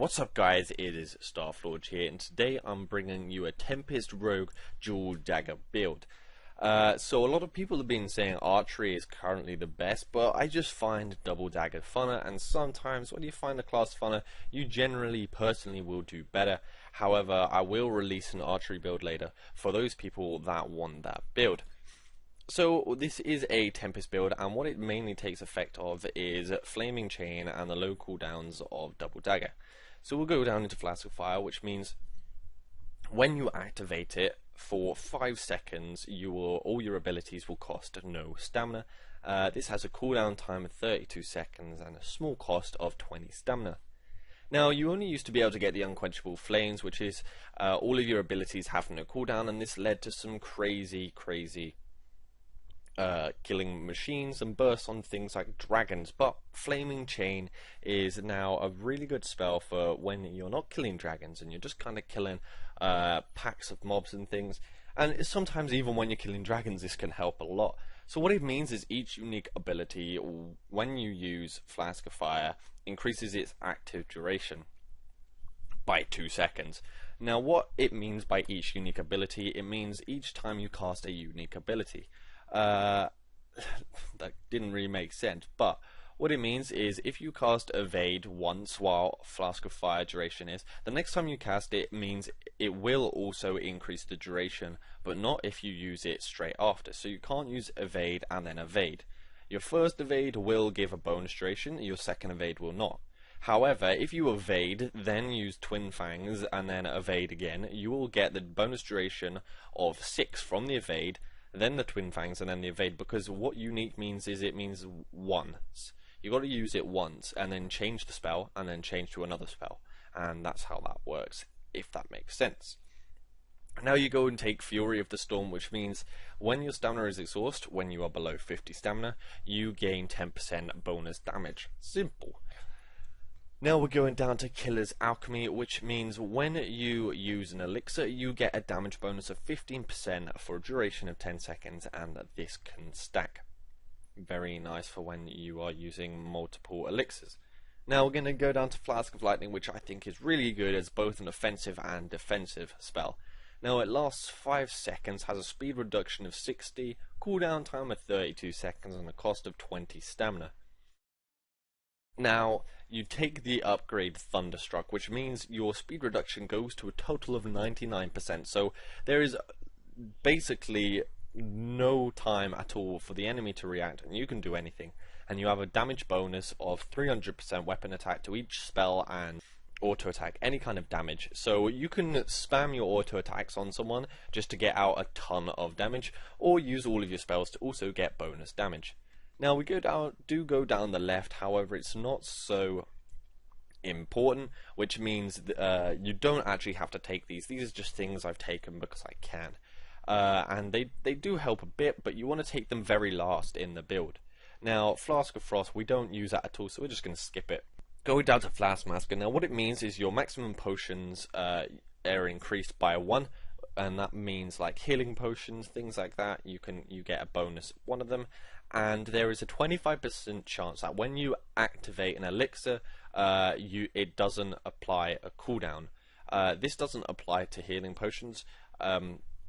What's up guys, it is StarFlorge here, and today I'm bringing you a Tempest Duel Dagger build. So a lot of people have been saying archery is currently the best, but I just find double dagger funner, and sometimes when you find a class funner, you generally personally will do better. However, I will release an archery build later for those people that want that build. So this is a Tempest build, and what it mainly takes effect of is Flaming Chain and the low cooldowns of Double Dagger. So we'll go down into Flask of Fire, which means when you activate it for 5 seconds, all your abilities will cost no stamina. This has a cooldown time of 32 seconds and a small cost of 20 stamina. Now, you only used to be able to get the Unquenchable Flames, which is all of your abilities have no cooldown, and this led to some crazy killing machines and bursts on things like dragons. But Flaming Chain is now a really good spell for when you're not killing dragons and you're just kind of killing packs of mobs and things, and sometimes even when you're killing dragons this can help a lot. So what it means is each unique ability, when you use Flask of Fire, increases its active duration by 2 seconds. Now what it means by each unique ability, it means each time you cast a unique ability. That didn't really make sense, but what it means is if you cast Evade once while Flask of Fire duration is, the next time you cast it means it will also increase the duration, but not if you use it straight after. So you can't use Evade and then Evade. Your first Evade will give a bonus duration, your second Evade will not. However, if you Evade, then use Twin Fangs and then Evade again, you will get the bonus duration of 6 from the Evade, then the Twin Fangs, and then the Evade, because what unique means is it means once. You got to use it once and then change the spell and then change to another spell, and that's how that works, if that makes sense. Now you go and take Fury of the Storm, which means when your stamina is exhausted, when you are below 50 stamina, you gain 10% bonus damage. Simple. Now we're going down to Killer's Alchemy, which means when you use an elixir, you get a damage bonus of 15% for a duration of 10 seconds, and this can stack. Very nice for when you are using multiple elixirs. Now we're going to go down to Flask of Lightning, which I think is really good as both an offensive and defensive spell. Now it lasts 5 seconds, has a speed reduction of 60, cooldown time of 32 seconds, and a cost of 20 stamina. Now, you take the upgrade Thunderstruck, which means your speed reduction goes to a total of 99%, so there is basically no time at all for the enemy to react, and you can do anything. And you have a damage bonus of 300% weapon attack to each spell and auto attack, any kind of damage. So you can spam your auto attacks on someone just to get out a ton of damage, or use all of your spells to also get bonus damage. Now we go down the left, however it's not so important, which means you don't actually have to take these. These are just things I've taken because I can. And they do help a bit, but you want to take them very last in the build. Now Flask of Frost, we don't use that at all, so we're just going to skip it. Going down to Flask Masker, now what it means is your maximum potions are increased by 1. And that means like healing potions, things like that, you get a bonus one of them, and there is a 25% chance that when you activate an elixir, it doesn't apply a cooldown. This doesn't apply to healing potions,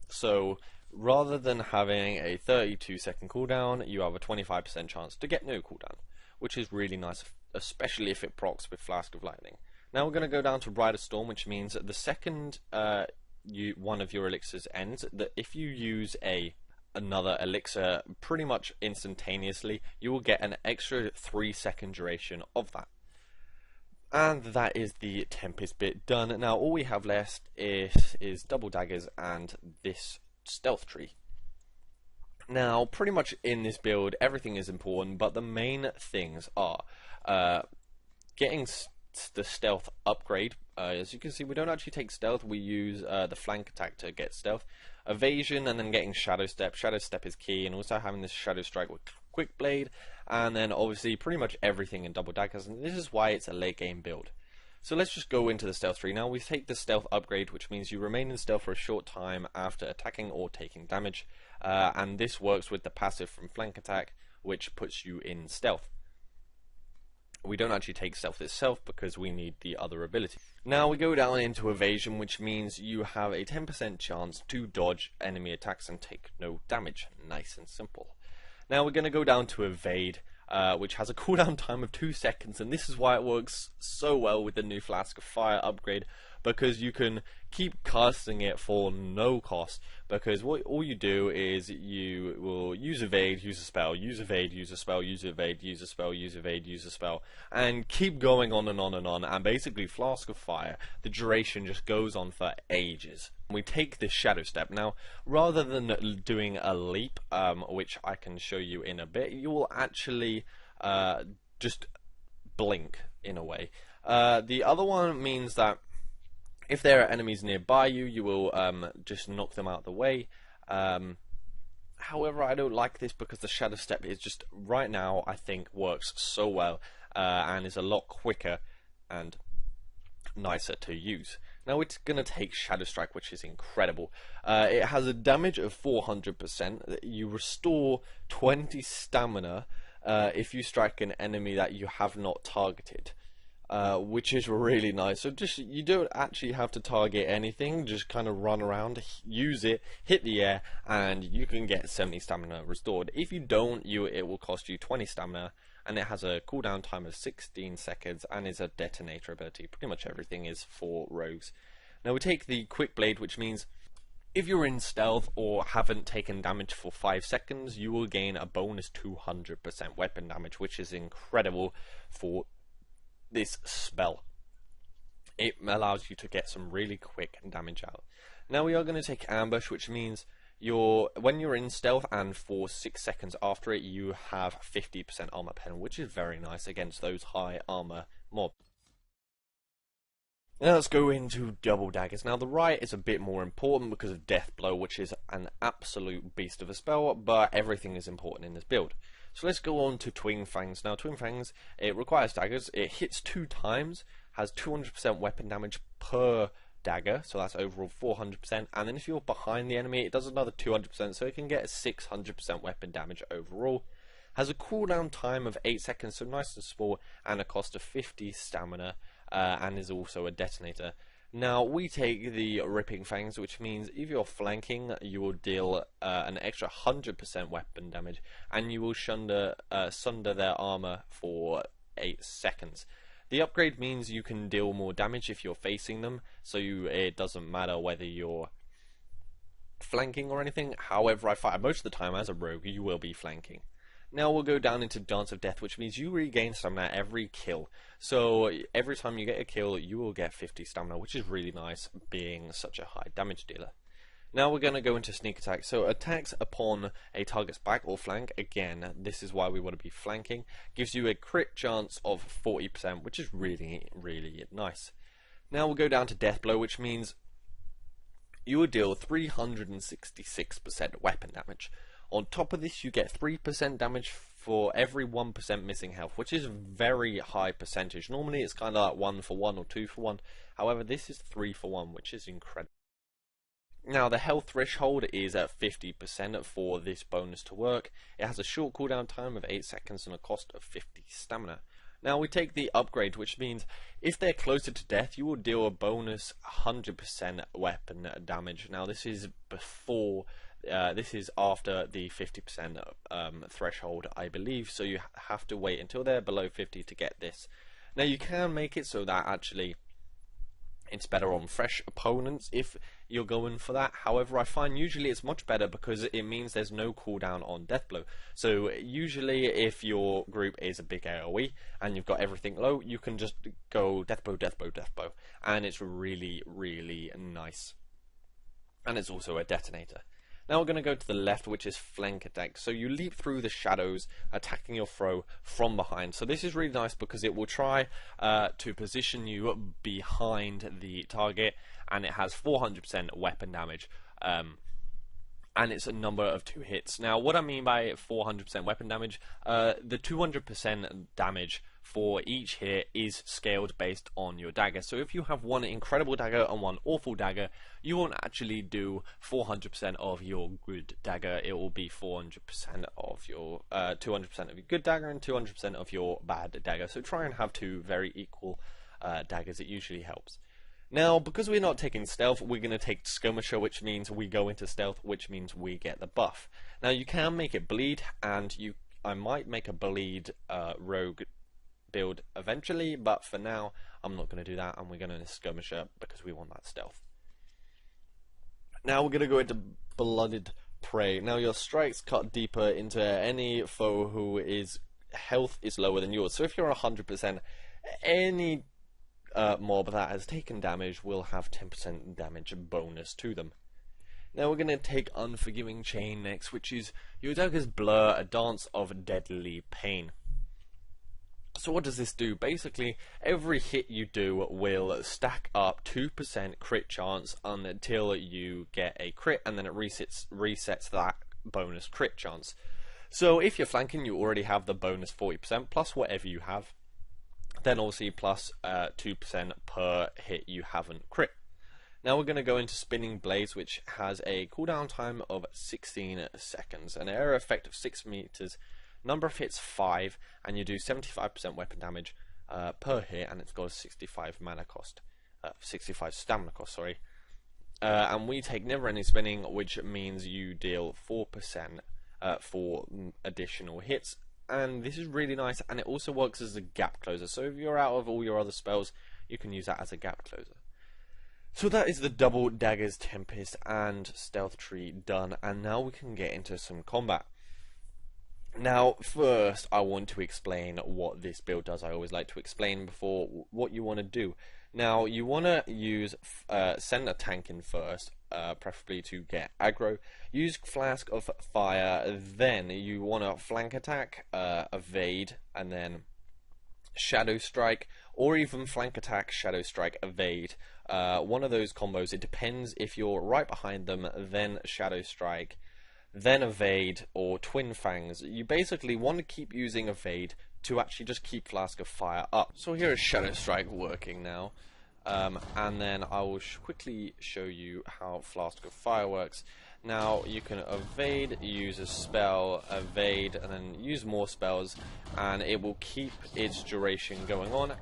so rather than having a 32-second cooldown, you have a 25% chance to get no cooldown, which is really nice, especially if it procs with Flask of Lightning. Now we're going to go down to Rider Storm, which means the second one of your elixirs ends, that if you use another elixir pretty much instantaneously, you will get an extra 3-second duration of that. And that is the Tempest bit done. Now all we have left is double daggers and this stealth tree. Now pretty much in this build everything is important, but the main things are getting the stealth upgrade. As you can see, we don't actually take stealth, we use the flank attack to get stealth, evasion, and then getting shadow step. Shadow step is key, and also having this shadow strike with quick blade, and then obviously pretty much everything in double daggers, and this is why it's a late game build. So let's just go into the stealth tree. Now we take the stealth upgrade, which means you remain in stealth for a short time after attacking or taking damage, and this works with the passive from flank attack, which puts you in stealth. We don't actually take stealth itself because we need the other ability. Now we go down into evasion, which means you have a 10% chance to dodge enemy attacks and take no damage. Nice and simple. Now we're going to go down to evade, which has a cooldown time of 2 seconds, and this is why it works so well with the new Flask of Fire upgrade, because you can keep casting it for no cost, because all you do is you will use evade, use a spell, use evade, use a spell, use evade, use a spell, use evade, use a spell, and keep going on and on and on, and basically Flask of Fire, the duration just goes on for ages. We take this Shadow Step. Now, rather than doing a leap, which I can show you in a bit, you will actually just blink in a way. The other one means that if there are enemies nearby you, you will just knock them out of the way. However, I don't like this because the Shadow Step is just, right now, I think works so well and is a lot quicker and nicer to use. Now it's going to take Shadow Strike, which is incredible. It has a damage of 400%. You restore 20 stamina if you strike an enemy that you have not targeted. Which is really nice. So just, you don't actually have to target anything, just kind of run around, use it, hit the air, and you can get 70 stamina restored. If you don't, it will cost you 20 stamina, and it has a cooldown time of 16 seconds, and is a detonator ability. Pretty much everything is for rogues. Now we take the Quick Blade, which means if you're in stealth or haven't taken damage for 5 seconds, you will gain a bonus 200% weapon damage, which is incredible for this spell. It allows you to get some really quick damage out. Now we are going to take Ambush, which means when you're in stealth and for 6 seconds after it, you have 50% armor pen, which is very nice against those high armor mobs. Now let's go into double daggers. Now the right is a bit more important because of Death Blow, which is an absolute beast of a spell, but everything is important in this build. So let's go on to Twin Fangs. Now Twin Fangs, it requires daggers, it hits 2 times, has 200% weapon damage per dagger, so that's overall 400%, and then if you're behind the enemy it does another 200%, so it can get a 600% weapon damage overall. Has a cooldown time of 8 seconds, so nice and small, and a cost of 50 stamina, and is also a detonator. Now we take the Ripping Fangs, which means if you're flanking, you will deal an extra 100% weapon damage, and you will sunder their armor for 8 seconds. The upgrade means you can deal more damage if you're facing them, so it doesn't matter whether you're flanking or anything. However, I find most of the time as a rogue you will be flanking. Now we'll go down into Dance of Death, which means you regain stamina every kill. So every time you get a kill, you will get 50 stamina, which is really nice, being such a high damage dealer. Now we're going to go into Sneak Attack. So attacks upon a target's back or flank, again, this is why we want to be flanking, gives you a crit chance of 40%, which is really, really nice. Now we'll go down to Death Blow, which means you will deal 366% weapon damage. On top of this, you get 3% damage for every 1% missing health, which is a very high percentage. Normally it's kind of like 1 for 1 or 2 for 1. However, this is 3 for 1, which is incredible. Now, the health threshold is at 50% for this bonus to work. It has a short cooldown time of 8 seconds and a cost of 50 stamina. Now we take the upgrade, which means if they're closer to death, you will deal a bonus 100% weapon damage. Now this is before, this is after the 50% threshold, I believe, so you have to wait until they're below 50 to get this. Now you can make it so that actually it's better on fresh opponents if you're going for that. However, I find usually it's much better because it means there's no cooldown on Death Blow. So usually if your group is a big AoE and you've got everything low, you can just go Death Blow, Death Blow, Death Blow, and it's really, really nice. And it's also a detonator. Now we're going to go to the left, which is Flank Attack. So you leap through the shadows, attacking your foe from behind. So this is really nice because it will try to position you behind the target, and it has 400% weapon damage. And and it's a number of 2 hits. Now, what I mean by 400% weapon damage, the 200% damage for each hit is scaled based on your dagger. So if you have one incredible dagger and one awful dagger, you won't actually do 400% of your good dagger. It will be 400% of your 200% of your good dagger and 200% of your bad dagger. So try and have 2 very equal daggers. It usually helps. Now, because we're not taking stealth, we're going to take skirmisher, which means we go into stealth, which means we get the buff. Now, you can make it bleed, and I might make a bleed rogue build eventually, but for now, I'm not going to do that, and we're going to skirmisher because we want that stealth. Now, we're going to go into blooded prey. Now, your strikes cut deeper into any foe whose health is lower than yours. So if you're 100%, any mob that has taken damage will have 10% damage bonus to them. Now we're going to take Unforgiving Chain next, which is your dagger's blur, a dance of deadly pain. So what does this do? Basically, every hit you do will stack up 2% crit chance until you get a crit, and then it resets that bonus crit chance. So if you're flanking, you already have the bonus 40% plus whatever you have. Then obviously plus 2% per hit you haven't crit. Now we're going to go into Spinning Blades, which has a cooldown time of 16 seconds, an area effect of 6 meters, number of hits 5, and you do 75% weapon damage per hit, and it's got a 65 stamina cost, sorry. And we take Never Ending Spinning, which means you deal 4% for additional hits. And this is really nice, and it also works as a gap closer. So if you're out of all your other spells, you can use that as a gap closer. So that is the double daggers, Tempest, and stealth tree done, and now we can get into some combat. Now, first, I want to explain what this build does. I always like to explain before what you want to do. Now, you want to use send a tank in first, preferably to get aggro. Use Flask of Fire, then you want to flank attack, evade, and then Shadow Strike, or even flank attack, Shadow Strike, evade. One of those combos. It depends if you're right behind them, then Shadow Strike, then evade, or Twin Fangs. You basically want to keep using evade to actually just keep Flask of Fire up. So here is Shadow Strike working now. And then I will quickly show you how Flask of Fire works. Now you can evade, use a spell, evade, and then use more spells, and it will keep its duration going on.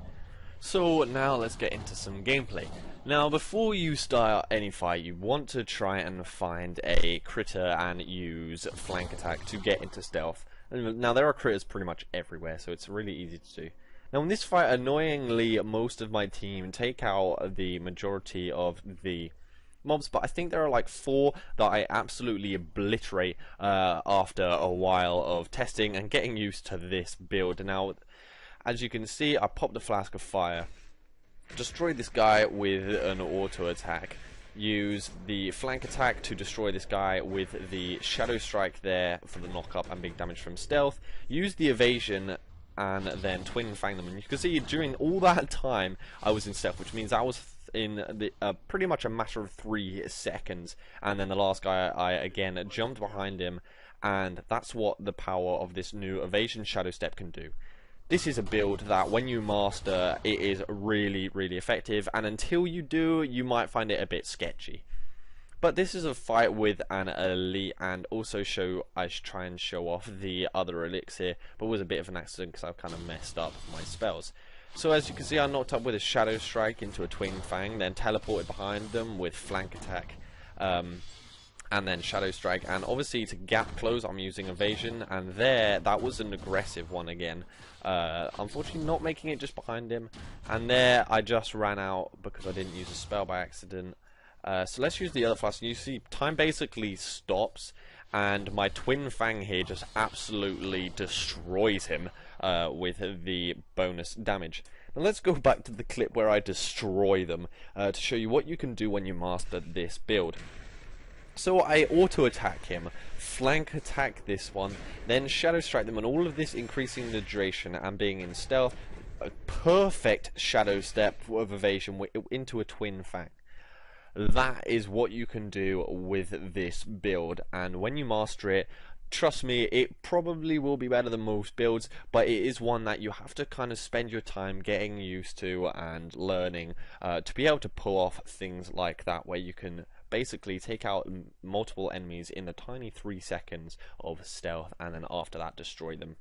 So now let's get into some gameplay. Now before you start any fight, you want to try and find a critter and use flank attack to get into stealth. Now there are critters pretty much everywhere, so it's really easy to do. Now in this fight, annoyingly, most of my team take out the majority of the mobs, but I think there are like 4 that I absolutely obliterate after a while of testing and getting used to this build. Now, as you can see, I popped the Flask of Fire, destroyed this guy with an auto attack, use the flank attack to destroy this guy with the Shadow Strike there for the knock up and big damage from stealth, use the evasion, and then Twin Fang them. And you can see during all that time I was in stealth, which means I was in the pretty much a matter of 3 seconds, and then the last guy I again jumped behind him, and that's what the power of this new evasion shadow step can do. This is a build that when you master, it is really, really effective, and until you do, you might find it a bit sketchy. But this is a fight with an elite, and also I should try and show off the other elixir, but it was a bit of an accident because I kind of messed up my spells. So as you can see, I knocked up with a Shadow Strike into a Twin Fang, then teleported behind them with Flank Attack, and then Shadow Strike, and obviously to gap close I'm using Evasion, and there, that was an aggressive one again. Unfortunately not making it just behind him, and there I just ran out because I didn't use a spell by accident. So let's use the other flask. You see, time basically stops, and my Twin Fang here just absolutely destroys him with the bonus damage. Now let's go back to the clip where I destroy them to show you what you can do when you master this build. So I auto attack him, flank attack this one, then Shadow Strike them, and all of this increasing the duration and being in stealth. A perfect Shadow Step of evasion into a Twin Fang. that is what you can do with this build, and when you master it, trust me, it probably will be better than most builds, but it is one that you have to kind of spend your time getting used to and learning to be able to pull off things like that, where you can basically take out multiple enemies in the tiny 3 seconds of stealth, and then after that destroy them.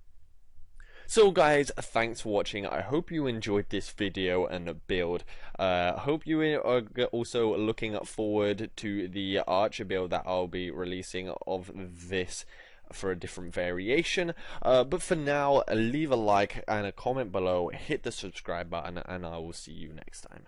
So guys, thanks for watching. I hope you enjoyed this video and build. Hope you are also looking forward to the archer build that I'll be releasing of this for a different variation. But for now, leave a like and a comment below, hit the subscribe button, and I will see you next time.